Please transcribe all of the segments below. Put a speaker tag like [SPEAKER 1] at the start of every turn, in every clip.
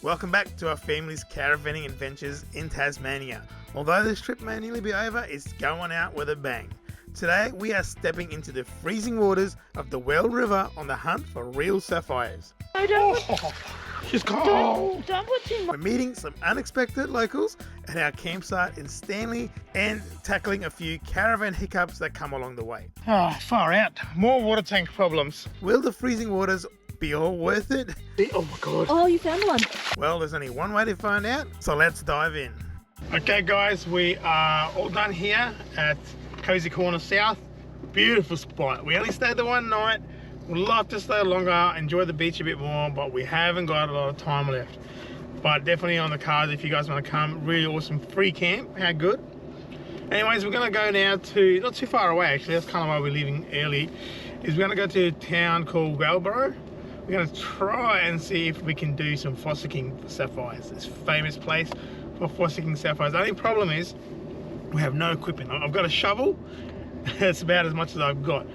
[SPEAKER 1] Welcome back to our family's caravanning adventures in Tasmania. Although this trip may nearly be over, it's going out with a bang. Today we are stepping into the freezing waters of the Weld River on the hunt for real sapphires.
[SPEAKER 2] She's cold.
[SPEAKER 3] Don't put too much.
[SPEAKER 1] We're meeting some unexpected locals at our campsite in Stanley and tackling a few caravan hiccups that come along the way.
[SPEAKER 2] Oh, far out. More water tank problems.
[SPEAKER 1] Will the freezing waters be all worth it?
[SPEAKER 2] Oh my god.
[SPEAKER 3] Oh, you found one.
[SPEAKER 1] Well, there's only one way to find out, so let's dive in.
[SPEAKER 2] Okay guys, we are all done here at Cozy Corner South. Beautiful spot. We only stayed the one night. We'd love to stay longer, enjoy the beach a bit more, but we haven't got a lot of time left. But definitely on the cards if you guys want to come. Really awesome free camp. How good. Anyways, we're going to go now to, not too far away actually, that's kind of why we're leaving early, is we're going to go to a town called Weld River. We're going to try and see if we can do some fossicking for sapphires. This famous place for fossicking sapphires. The only problem is we have no equipment. I've got a shovel. That's about as much as I've got.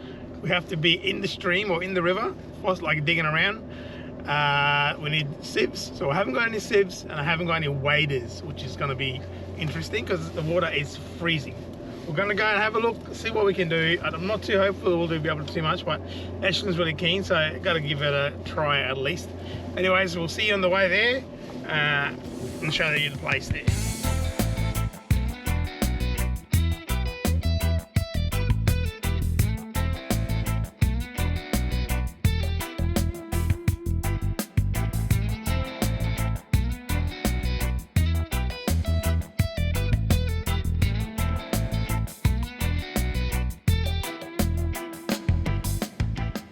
[SPEAKER 2] We have to be in the stream or in the river, like digging around. We need sieves. So I haven't got any sieves and I haven't got any waders, which is going to be interesting because the water is freezing. We're going to go and have a look, see what we can do. I'm not too hopeful we'll be able to do too much, but Ashlyn's really keen, so I've got to give it a try at least. Anyways, we'll see you on the way there and show you the place there.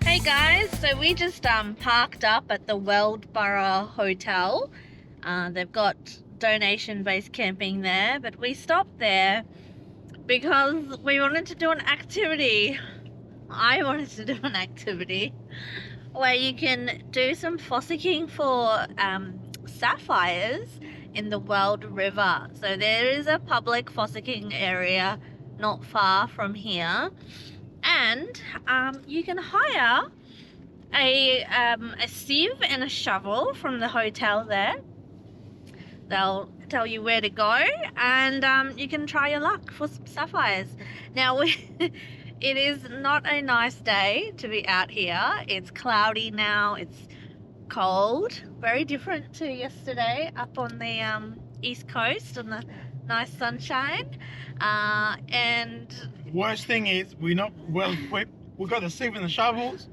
[SPEAKER 3] Hey guys, so we just parked up at the Weld River Hotel. They've got donation-based camping there, but we stopped there because we wanted to do an activity. I wanted to do an activity where you can do some fossicking for sapphires in the Weld River. So there is a public fossicking area not far from here. And you can hire a sieve and a shovel from the hotel there. They'll tell you where to go, and you can try your luck for some sapphires. Now, it is not a nice day to be out here. It's cloudy now. It's cold. Very different to yesterday up on the east coast on the nice sunshine. And
[SPEAKER 2] Worst thing is we're not well equipped. We've got the sieve and the shovels,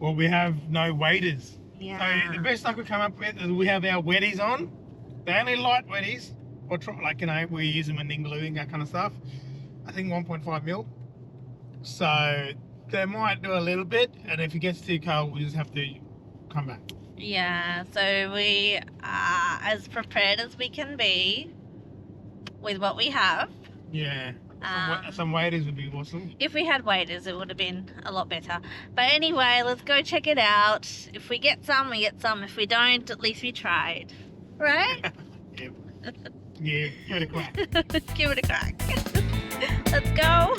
[SPEAKER 2] well we have no waders.
[SPEAKER 3] yeah.
[SPEAKER 2] So the best I could come up with is we have our wetties on. They're only light wetties, or like, you know, we use them in gluing, that kind of stuff. I think 1.5 mil. So they might do a little bit, and if it gets too cold, we just have to come back.
[SPEAKER 3] Yeah, so we are as prepared as we can be with what we have.
[SPEAKER 2] Yeah. Some waders would be awesome.
[SPEAKER 3] If we had waders, it would have been a lot better. But anyway, let's go check it out. If we get some, we get some. If we don't, at least we tried. Right?
[SPEAKER 2] Yeah. Yeah, give it a crack.
[SPEAKER 3] Give it a crack. Let's go.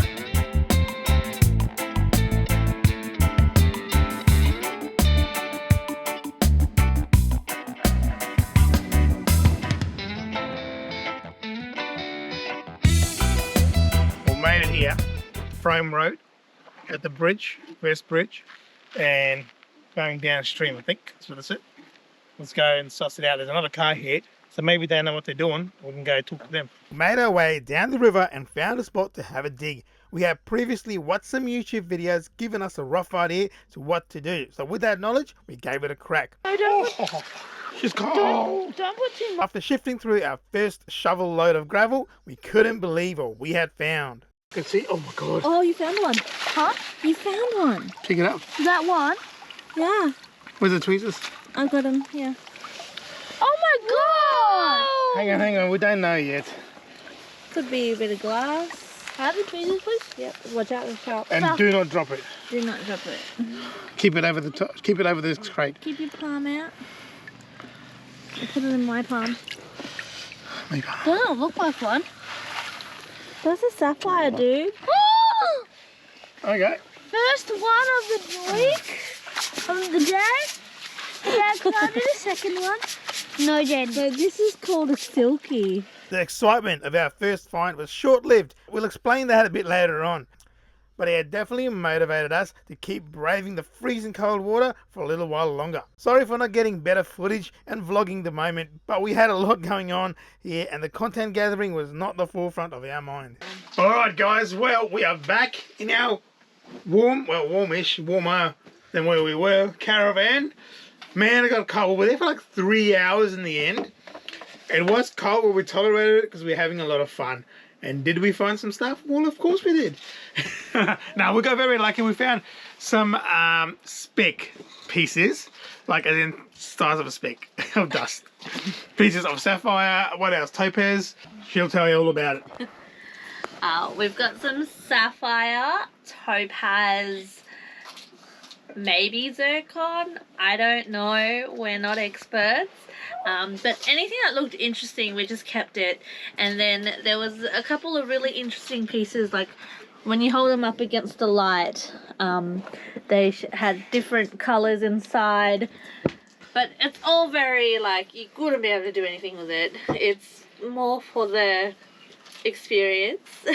[SPEAKER 2] Made it here, Frome Road, at the bridge, first bridge, and going downstream, I think that's what it's it. Let's go and suss it out. There's another car here, so maybe they know what they're doing. We can go talk to them.
[SPEAKER 1] We made our way down the river and found a spot to have a dig. We have previously watched some YouTube videos giving us a rough idea to what to do. So with that knowledge, we gave it a crack.
[SPEAKER 2] Oh, she's cold.
[SPEAKER 3] Don't put too much.
[SPEAKER 1] After shifting through our first shovel load of gravel, we couldn't believe what we had found.
[SPEAKER 2] You can see, oh my god.
[SPEAKER 3] Oh, you found one. Huh? You found one.
[SPEAKER 2] Pick it up.
[SPEAKER 3] Is that one? Yeah.
[SPEAKER 2] Where's the tweezers?
[SPEAKER 3] I got him, yeah. Oh my god!
[SPEAKER 2] Hang on, we don't know yet.
[SPEAKER 3] Could be a bit of glass. Have the tweezers, please? Yep. Watch out, it's sharp.
[SPEAKER 2] And do not drop it.
[SPEAKER 3] Do not drop it.
[SPEAKER 2] Keep it over the top. Keep it over this crate.
[SPEAKER 3] Keep your palm out. I'll put it in my palm.
[SPEAKER 2] Maybe.
[SPEAKER 3] Doesn't look like one. That's a sapphire, dude.
[SPEAKER 2] Okay.
[SPEAKER 3] First one of the week, of the day. Yeah, can I do the second one?
[SPEAKER 4] No, Jen.
[SPEAKER 3] So this is called a silky.
[SPEAKER 1] The excitement of our first find was short-lived. We'll explain that a bit later on. But it had definitely motivated us to keep braving the freezing cold water for a little while longer. Sorry for not getting better footage and vlogging the moment, but we had a lot going on here and the content gathering was not the forefront of our mind.
[SPEAKER 2] Alright guys, well we are back in our warmish, warmer than where we were, caravan. Man, I got cold. We were there for like 3 hours in the end. It was cold, but we tolerated it because we were having a lot of fun. And did we find some stuff? Well, of course we did. No, we got very lucky. We found some speck pieces, like as in size of a speck of dust. Pieces of sapphire, what else? Topaz. She'll tell you all about it.
[SPEAKER 3] We've got some sapphire, topaz, maybe zircon. I don't know. We're not experts. But anything that looked interesting, we just kept it. And then there was a couple of really interesting pieces, like when you hold them up against the light, they had different colors inside. But it's all very, like, you wouldn't be able to do anything with it. It's more for the experience.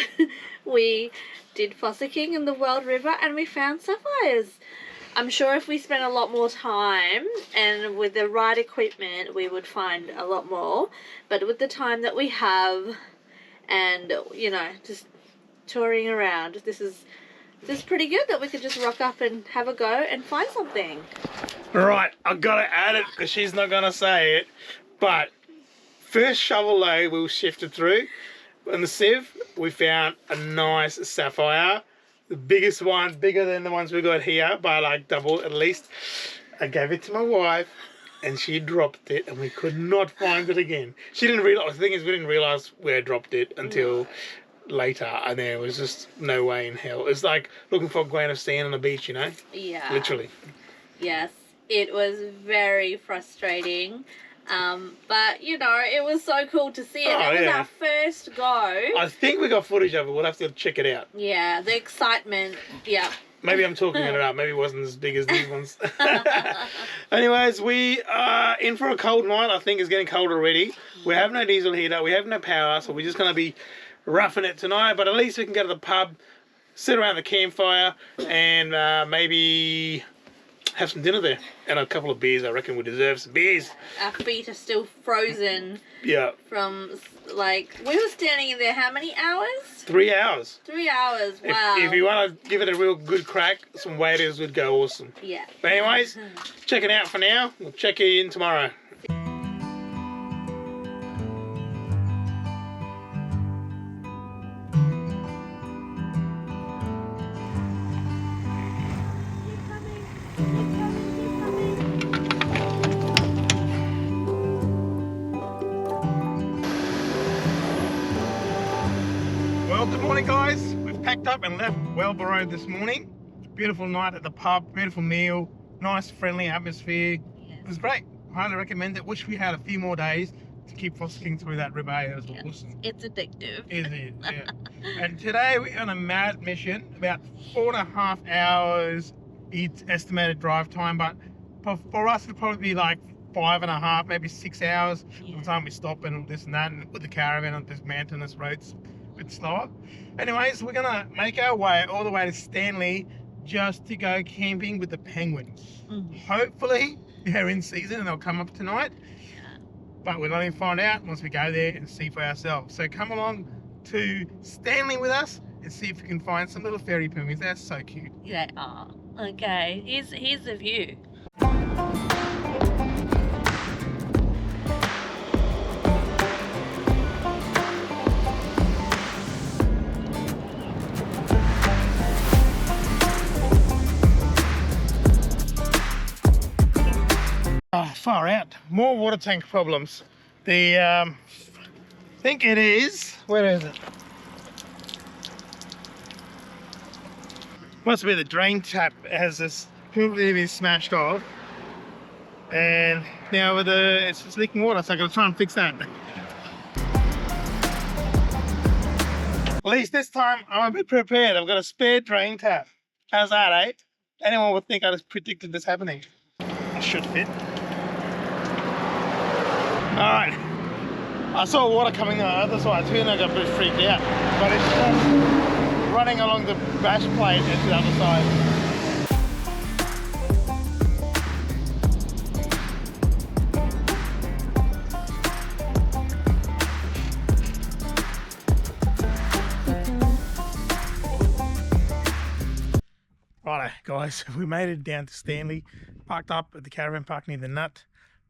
[SPEAKER 3] We did fossicking in the Weld River and we found sapphires. I'm sure if we spent a lot more time and with the right equipment, we would find a lot more. But with the time that we have and, you know, just touring around, this is pretty good that we could just rock up and have a go and find something.
[SPEAKER 2] Right, I've got to add it because she's not going to say it. But first shovel load we shifted through. In the sieve, we found a nice sapphire. The biggest one, bigger than the ones we got here, by like double at least. I gave it to my wife and she dropped it and we could not find it again. She didn't realize, the thing is we didn't realize where I dropped it until later, and there was just no way in hell. It's like looking for a grain of sand on the beach, you know?
[SPEAKER 3] Yeah.
[SPEAKER 2] Literally.
[SPEAKER 3] Yes, it was very frustrating. But you know, it was so cool to see it.
[SPEAKER 2] Oh,
[SPEAKER 3] It was
[SPEAKER 2] yeah.
[SPEAKER 3] our first go.
[SPEAKER 2] I think we got footage of it. We'll have to check it out.
[SPEAKER 3] Yeah, the excitement. Yeah.
[SPEAKER 2] Maybe I'm talking it up. Maybe it wasn't as big as these ones. Anyways, we are in for a cold night. I think it's getting cold already. We have no diesel heater. We have no power, so we're just going to be roughing it tonight. But at least we can go to the pub, sit around the campfire, and maybe have some dinner there. And a couple of beers. I reckon we deserve some beers.
[SPEAKER 3] Our feet are still frozen.
[SPEAKER 2] Yeah.
[SPEAKER 3] From, like, we were standing in there how many hours?
[SPEAKER 2] 3 hours.
[SPEAKER 3] 3 hours, wow.
[SPEAKER 2] If you want to give it a real good crack, some waders would go awesome.
[SPEAKER 3] Yeah.
[SPEAKER 2] But anyways, check it out for now. We'll check you in tomorrow. Well, good morning, guys. We've packed up and left Weld River this morning. Beautiful night at the pub, beautiful meal, nice friendly atmosphere.
[SPEAKER 3] Yes.
[SPEAKER 2] It was great. Highly recommend it. Wish we had a few more days to keep fossicking through that river. It was awesome.
[SPEAKER 3] It's addictive.
[SPEAKER 2] Is it? Yeah. And today we're on a mad mission, about 4.5 hours each estimated drive time, but for us it'll probably be like 5.5, maybe 6 hours by the time we stop and this and that, and with the caravan on this mountainous roads a bit slower. Anyways, we're gonna make our way all the way to Stanley just to go camping with the penguins. Hopefully they're in season and they'll come up tonight. But we'll only find out once we go there and see for ourselves. So come along to Stanley with us and see if we can find some little fairy penguins. They're so cute.
[SPEAKER 3] They are. Okay, here's the view.
[SPEAKER 2] Oh, far out. More water tank problems. The, I think it is, where is it? Must be the drain tap. It has this completely smashed off. And now with it's leaking water, so I'm gonna try and fix that. At least this time I'm a bit prepared. I've got a spare drain tap. How's that, eh? Anyone would think I just predicted this happening. It should fit. Alright. I saw water coming on the other side too and I got a bit freaked out. But it's just running along the bash plate into the other side.
[SPEAKER 1] Righto, guys, we made it down to Stanley, parked up at the caravan park near the Nut.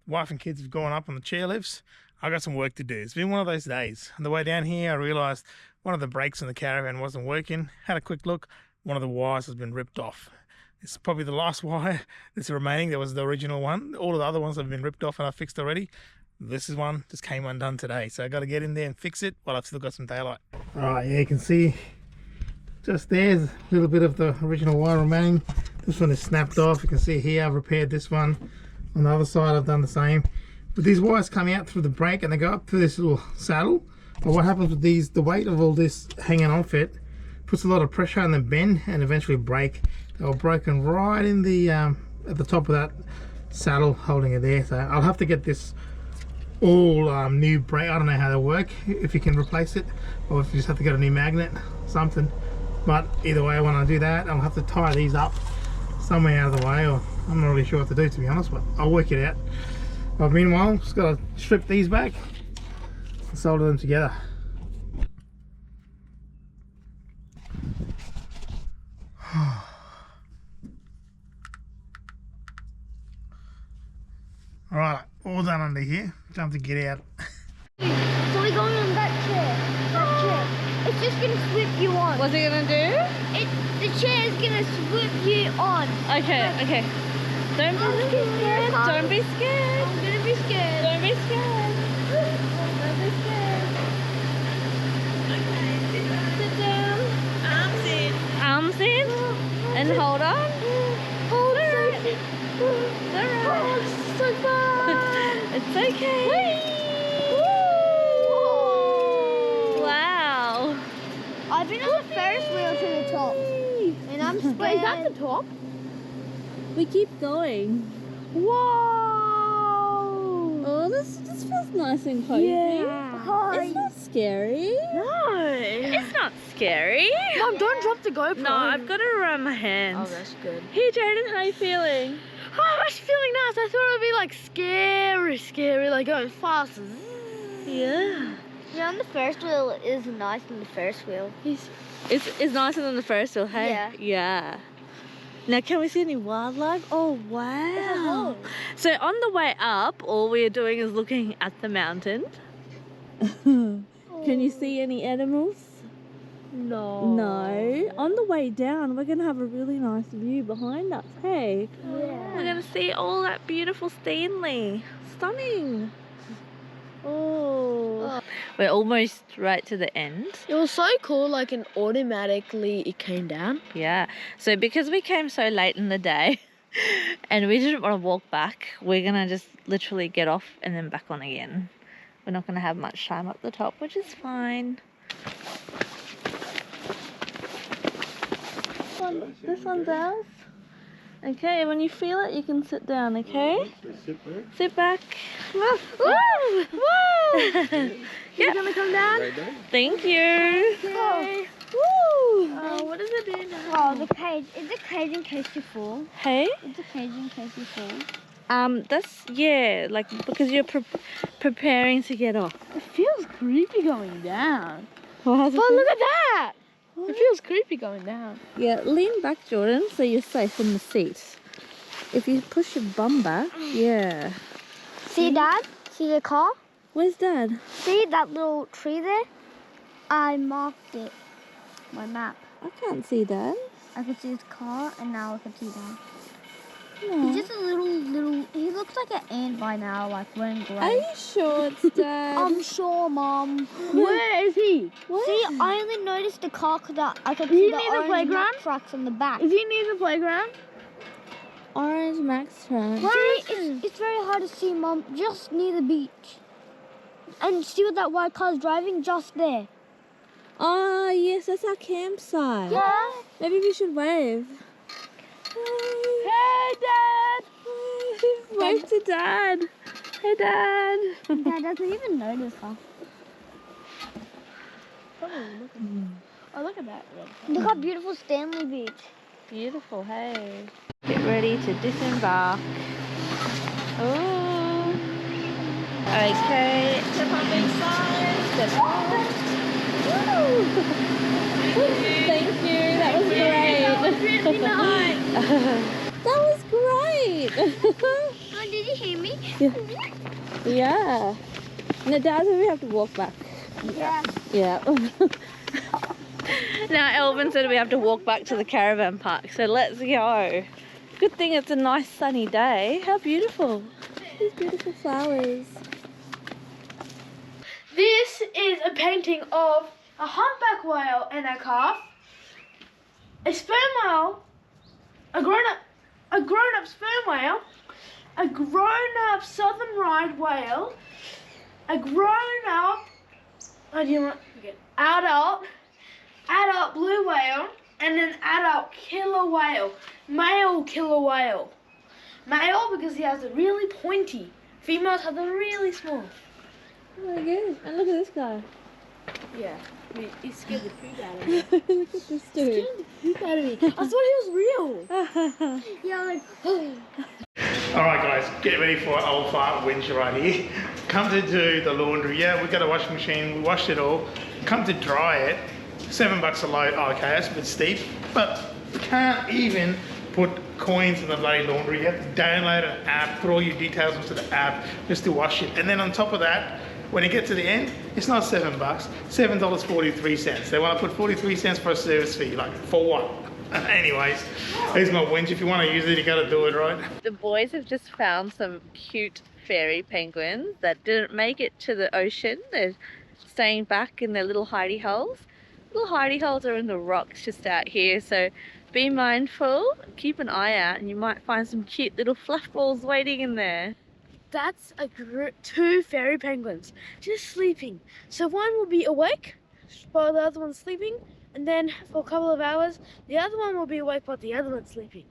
[SPEAKER 1] Wife and kids have gone up on the chairlifts. I got some work to do. It's been one of those days. On the way down here, I realised one of the brakes on the caravan wasn't working. Had a quick look. One of the wires has been ripped off. It's probably the last wire that's remaining. That was the original one. All of the other ones have been ripped off and I fixed already. This is one just came undone today. So I got to get in there and fix it while I've still got some daylight. Right, yeah, you can see just there's a little bit of the original wire remaining. This one is snapped off. You can see here I've repaired this one. On the other side I've done the same. But these wires come out through the brake and they go up through this little saddle. But what happens with these, the weight of all this hanging off it puts a lot of pressure on them bend and eventually break. They were broken right in the at the top of that saddle holding it there. So I'll have to get this all new brake. I don't know how they work, if you can replace it or if you just have to get a new magnet, something. But either way, when I do that, I'll have to tie these up somewhere out of the way, or I'm not really sure what to do, to be honest, but I'll work it out. But meanwhile, just got to strip these back and solder them together. Alright, all done under here. Time to get out.
[SPEAKER 4] So we're going on that chair. That chair. It's just gonna slip you on.
[SPEAKER 3] What's it gonna do?
[SPEAKER 4] The chair is gonna slip you on.
[SPEAKER 3] Okay, okay. Don't be scared. Don't be scared.
[SPEAKER 4] I'm gonna be scared.
[SPEAKER 3] Don't be scared. Don't be scared. Okay, sit down. Arms in. Arms in. And hold on.
[SPEAKER 4] Hold
[SPEAKER 3] Alright.
[SPEAKER 4] Oh, it's so fun.
[SPEAKER 3] It's okay. Wow.
[SPEAKER 4] I've been on the Ferris wheel to the top. And I'm scared. Wait, is that the top?
[SPEAKER 3] We keep going.
[SPEAKER 4] Whoa!
[SPEAKER 3] Oh, this feels nice and cozy.
[SPEAKER 4] Yeah.
[SPEAKER 3] It's not scary.
[SPEAKER 4] No.
[SPEAKER 3] It's not scary.
[SPEAKER 4] Mom, don't drop the GoPro.
[SPEAKER 3] No, I've got it around my hands.
[SPEAKER 4] Oh, that's good.
[SPEAKER 3] Hey, Jaden, how you feeling?
[SPEAKER 4] Oh, I'm feeling nice. I thought it would be like scary, like going fast.
[SPEAKER 3] Yeah.
[SPEAKER 4] Yeah, and the Ferris wheel is nice than the Ferris wheel.
[SPEAKER 3] It's nicer than the first wheel, hey?
[SPEAKER 4] Yeah.
[SPEAKER 3] Yeah. Now, can we see any wildlife? Oh, wow. So on the way up, all we're doing is looking at the mountain. Can you see any animals?
[SPEAKER 4] No.
[SPEAKER 3] No. On the way down, we're going to have a really nice view behind us, hey?
[SPEAKER 4] Yeah.
[SPEAKER 3] We're going to see all that beautiful Stanley. Stunning. Oh. We're almost right to the end.
[SPEAKER 5] It was so cool, like, and automatically it came down.
[SPEAKER 3] Yeah. So because we came so late in the day and we didn't want to walk back, we're going to just literally get off and then back on again. We're not going to have much time up the top, which is fine. This one's ours. Okay, when you feel it, you can sit down, okay? Sit back. Woo! Woo! Woo!
[SPEAKER 4] You're gonna come down?
[SPEAKER 3] Thank you.
[SPEAKER 4] Okay.
[SPEAKER 3] Woo!
[SPEAKER 4] What does it do now? Oh, the cage. Is the cage in case you fall?
[SPEAKER 3] Hey?
[SPEAKER 4] Is the cage in case you fall?
[SPEAKER 3] That's, yeah, like, because you're preparing to get off.
[SPEAKER 5] It feels creepy going down.
[SPEAKER 3] Well, how's it
[SPEAKER 5] Oh,
[SPEAKER 3] feel?
[SPEAKER 5] look at that! It feels creepy going down.
[SPEAKER 3] Yeah, lean back, Jordan, so you're safe in the seat. If you push your bum back, yeah.
[SPEAKER 4] See, Dad? See the car?
[SPEAKER 3] Where's Dad?
[SPEAKER 4] See that little tree there? I marked it. My map.
[SPEAKER 3] I can't see Dad.
[SPEAKER 4] I could see his car, and now I can see Dad.
[SPEAKER 3] No.
[SPEAKER 4] He's just a little. He looks like an ant by now, like wearing grey.
[SPEAKER 3] Are you sure it's Dad?
[SPEAKER 4] I'm sure, Mom.
[SPEAKER 5] Where is he?
[SPEAKER 3] What?
[SPEAKER 4] See, I only noticed the car because I could
[SPEAKER 5] Is
[SPEAKER 4] see
[SPEAKER 5] he
[SPEAKER 4] the
[SPEAKER 5] near the
[SPEAKER 4] orange
[SPEAKER 5] playground?
[SPEAKER 4] Mack trucks on the back.
[SPEAKER 5] Is he near the playground?
[SPEAKER 3] Orange Max truck.
[SPEAKER 4] See, it's very hard to see, Mom. Just near the beach. And see what that white car's driving? Just there.
[SPEAKER 3] Oh, yes, that's our campsite.
[SPEAKER 4] Yeah.
[SPEAKER 3] Maybe we should wave.
[SPEAKER 5] Hey, Dad!
[SPEAKER 3] Wave to Dad. Hey, Dad.
[SPEAKER 4] Dad doesn't even notice her.
[SPEAKER 5] Oh, look at that.
[SPEAKER 4] Look how beautiful Stanley Beach.
[SPEAKER 3] Beautiful, hey. Get ready to disembark. Oh. Okay. Step on the side. Step on. Woo! Thank you. That was great.
[SPEAKER 4] That was really nice.
[SPEAKER 3] That was great.
[SPEAKER 4] Oh, did you hear me?
[SPEAKER 3] Yeah. Now, Dad, we have to walk back.
[SPEAKER 4] Yeah.
[SPEAKER 3] Yeah. Now Elvin said we have to walk back to the caravan park, so let's go. Good thing it's a nice sunny day. How beautiful. These beautiful flowers.
[SPEAKER 5] This is a painting of a humpback whale and a calf, a sperm whale, a grown-up sperm whale, a grown-up southern right whale, a grown-up, adult blue whale, and an adult killer whale, male killer whale. Male because he has a really pointy. Females have a really small.
[SPEAKER 3] Oh my good. And look at this guy.
[SPEAKER 5] Yeah, I mean, he scared the poop out of me.
[SPEAKER 3] Look at this dude.
[SPEAKER 5] Poop out of me. I thought he was real.
[SPEAKER 4] Yeah, like,
[SPEAKER 2] Alright guys, get ready for an old fart winch right here. Come to do the laundry. Yeah, we've got a washing machine, we washed it all. Come to dry it, $7 a load. Oh, okay, that's a bit steep, but you can't even put coins in the bloody laundry. You have to download an app, put all your details into the app just to wash it. And then on top of that, when you get to the end, it's not $7, $7.43. They want to put 43 cents for a service fee, like for what? Anyways, here's my winch. If you want to use it, you got to do it right.
[SPEAKER 3] The boys have just found some cute fairy penguins that didn't make it to the ocean. They're staying back in their little hidey holes. Little hidey holes are in the rocks just out here, so be mindful, keep an eye out, and you might find some cute little fluff balls waiting in there.
[SPEAKER 5] That's two fairy penguins just sleeping. So one will be awake while the other one's sleeping, and then for a couple of hours, the other one will be awake while the other one's sleeping.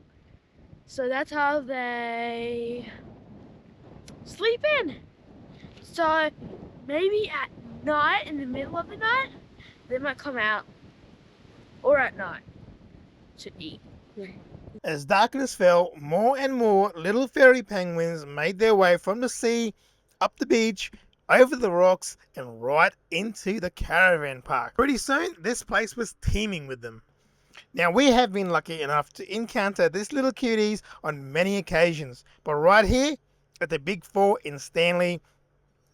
[SPEAKER 5] So that's how they sleep in. So maybe at night, in the middle of the night, they might come out, or at night, to eat.
[SPEAKER 1] As darkness fell, more and more little fairy penguins made their way from the sea, up the beach, over the rocks, and right into the caravan park. Pretty soon, this place was teeming with them. Now, we have been lucky enough to encounter these little cuties on many occasions, but right here at the Big Four in Stanley,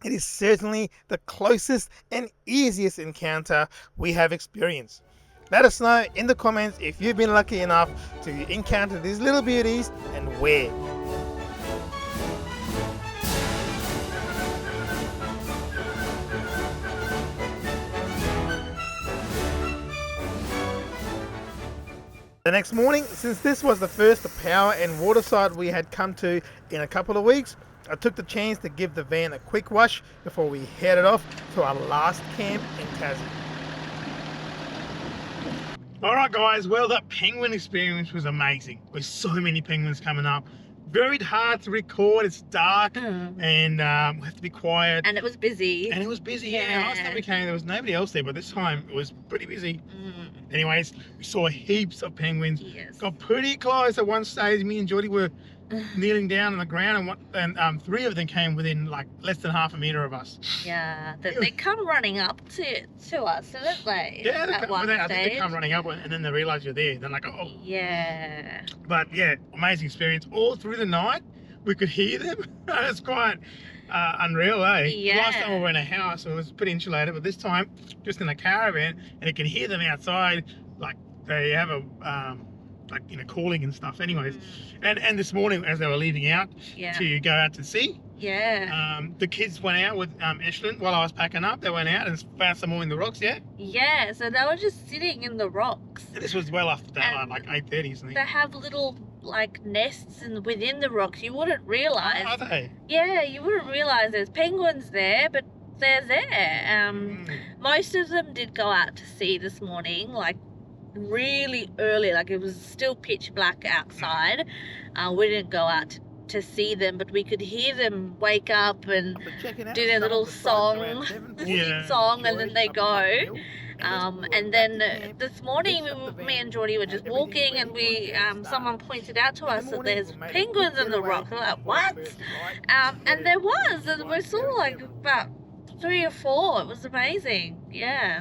[SPEAKER 1] it is certainly the closest and easiest encounter we have experienced. Let us know in the comments if you've been lucky enough to encounter these little beauties and where. The next morning, since this was the first power and water site we had come to in a couple of weeks, I took the chance to give the van a quick wash before we headed off to our last camp in Tassie.
[SPEAKER 2] Alright guys, well that penguin experience was amazing. With so many penguins coming up. Very hard to record, it's dark and we have to be quiet.
[SPEAKER 3] And it was busy.
[SPEAKER 2] And it was busy, yeah. Last time we came there was nobody else there, but this time it was pretty busy. Anyways, we saw heaps of penguins.
[SPEAKER 3] Yes.
[SPEAKER 2] Got pretty close at one stage. Me and Geordie were kneeling down on the ground, and three of them came within like less than half a metre of us.
[SPEAKER 3] Yeah, they come running up to us, don't they?
[SPEAKER 2] Yeah, I think they
[SPEAKER 3] stage.
[SPEAKER 2] come running up and then they realise you're there. They're like, oh.
[SPEAKER 3] Yeah.
[SPEAKER 2] But yeah, amazing experience. All through the night, we could hear them. It's quite unreal, eh?
[SPEAKER 3] Yeah.
[SPEAKER 2] Last time we were in a house, it was pretty insulated, but this time, just in a caravan, and you can hear them outside, like they have a, like, you know, calling and stuff. Anyways, and this morning, as they were leaving out to go out to sea, the kids went out with Ashlyn while I was packing up. They went out and found some more in the rocks,
[SPEAKER 3] Yeah, so they were just sitting in the rocks.
[SPEAKER 2] And this was well after daylight, like 8:30 something.
[SPEAKER 3] They have little like nests within the rocks. You wouldn't realise.
[SPEAKER 2] Are they?
[SPEAKER 3] Yeah, you wouldn't realise there's penguins there, but they're there. Most of them did go out to sea this morning, like really early, like it was still pitch black outside. We didn't go out to see them, but we could hear them wake up and
[SPEAKER 1] After checking out
[SPEAKER 3] do their
[SPEAKER 1] some of
[SPEAKER 3] little
[SPEAKER 1] the sites
[SPEAKER 3] song,
[SPEAKER 1] around Devonport,
[SPEAKER 3] the
[SPEAKER 2] Yeah.
[SPEAKER 3] sweet song, and then
[SPEAKER 1] enjoyed
[SPEAKER 3] they
[SPEAKER 1] a
[SPEAKER 3] go.
[SPEAKER 1] pub meal,
[SPEAKER 3] And then this morning, me and Geordie were just walking, and someone pointed out to us that there's penguins in the rock. We're like, what? And there was, and we saw like about 3 or 4. It was amazing. Yeah.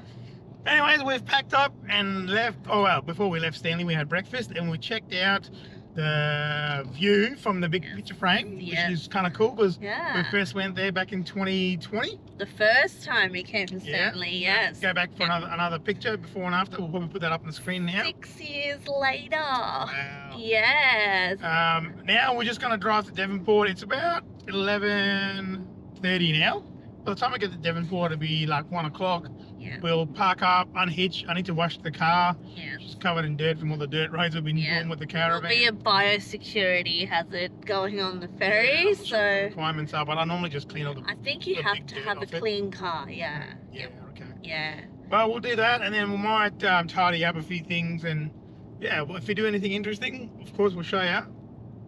[SPEAKER 2] Anyways, we've packed up and left. Oh well, before we left Stanley, we had breakfast and we checked out the view from the big picture frame, which is kind of cool because we first went there back in 2020.
[SPEAKER 3] The first time we came to Stanley, yes.
[SPEAKER 2] Go back for another picture before and after. We'll probably put that up on the screen now.
[SPEAKER 3] 6 years later.
[SPEAKER 2] Wow.
[SPEAKER 3] Yes.
[SPEAKER 2] Now we're just going to drive to Devonport. It's about 11:30 now. By the time I get to Devonport, it'll be like 1 o'clock.
[SPEAKER 3] Yeah.
[SPEAKER 2] We'll park up, unhitch. I need to wash the car.
[SPEAKER 3] Yeah.
[SPEAKER 2] It's covered in dirt from all the dirt roads we've been doing with the caravan.
[SPEAKER 3] It'll be a biosecurity hazard going on the ferry,
[SPEAKER 2] The
[SPEAKER 3] so
[SPEAKER 2] requirements are, but I normally just clean all the.
[SPEAKER 3] I think you have to have a clean car. Yeah.
[SPEAKER 2] Yeah. Okay.
[SPEAKER 3] Yeah.
[SPEAKER 2] Well, we'll do that, and then we might tidy up a few things, and yeah, well, if we do anything interesting, of course we'll show you,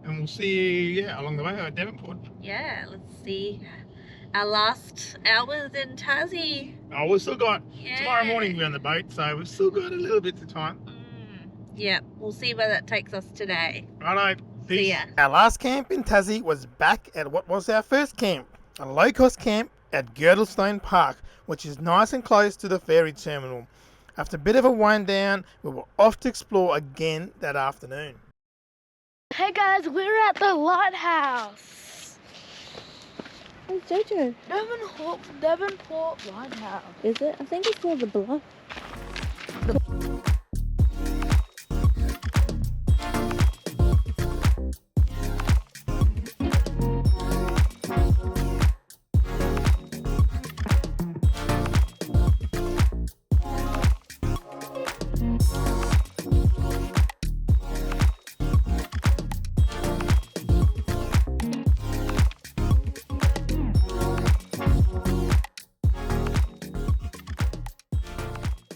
[SPEAKER 2] and we'll see you along the way at Devonport.
[SPEAKER 3] Yeah. Let's see our last hours in Tassie.
[SPEAKER 2] Oh, we've still got
[SPEAKER 3] Yeah.
[SPEAKER 2] tomorrow morning we're on the boat, so we've still got a little bit of time.
[SPEAKER 3] Yeah. We'll see where that takes us today.
[SPEAKER 2] Righto. Peace.
[SPEAKER 3] See ya.
[SPEAKER 1] Our last camp in Tassie was back at what was our first camp, a low-cost camp at Girdlestone Park, which is nice and close to the ferry terminal. After a bit of a wind down, we were off to explore again that afternoon.
[SPEAKER 5] Hey guys, we're at the lighthouse.
[SPEAKER 3] Hey Jojo,
[SPEAKER 5] Devonport Lighthouse.
[SPEAKER 3] is it? I think it's near the bluff.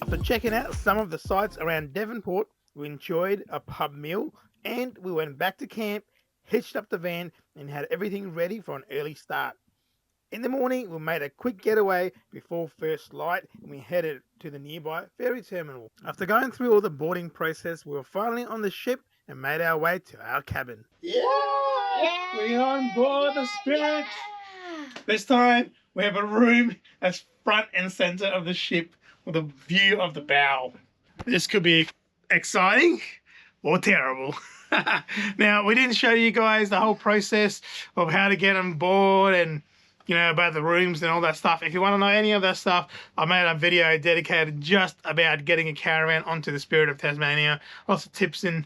[SPEAKER 1] After checking out some of the sites around Devonport, we enjoyed a pub meal and we went back to camp, hitched up the van and had everything ready for an early start. In the morning, we made a quick getaway before first light and we headed to the nearby ferry terminal. After going through all the boarding process, we were finally on the ship and made our way to our cabin.
[SPEAKER 2] Yeah! We're on board the Spirit. This time we have a room that's front and center of the ship with a view of the bow. This could be exciting or terrible. Now, we didn't show you guys the whole process of how to get on board and, you know, about the rooms and all that stuff. If you want to know any of that stuff, I made a video dedicated just about getting a caravan onto the Spirit of Tasmania. Lots of tips and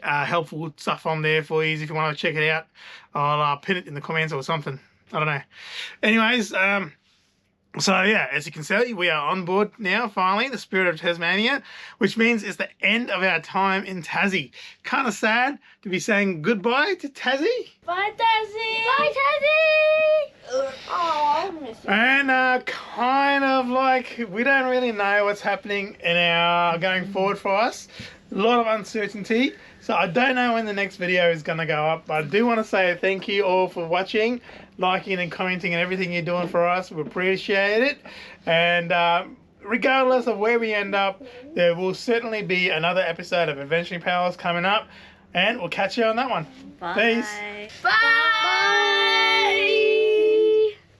[SPEAKER 2] helpful stuff on there for you if you want to check it out. I'll pin it in the comments or something. I don't know. Anyways, so yeah, as you can see, we are on board now, finally, the Spirit of Tasmania, which means it's the end of our time in Tassie. Kind of sad to be saying goodbye to Tassie.
[SPEAKER 5] Bye, Tassie! Bye, Tassie! Oh, I miss you.
[SPEAKER 2] And kind of like, we don't really know what's happening in our going forward for us. A lot of uncertainty. So I don't know when the next video is going to go up, but I do want to say thank you all for watching, liking and commenting and everything you're doing for us. We appreciate it. And regardless of where we end up, there will certainly be another episode of Adventuring Pals coming up. And we'll catch you on that one.
[SPEAKER 3] Bye.
[SPEAKER 2] Peace.
[SPEAKER 5] Bye!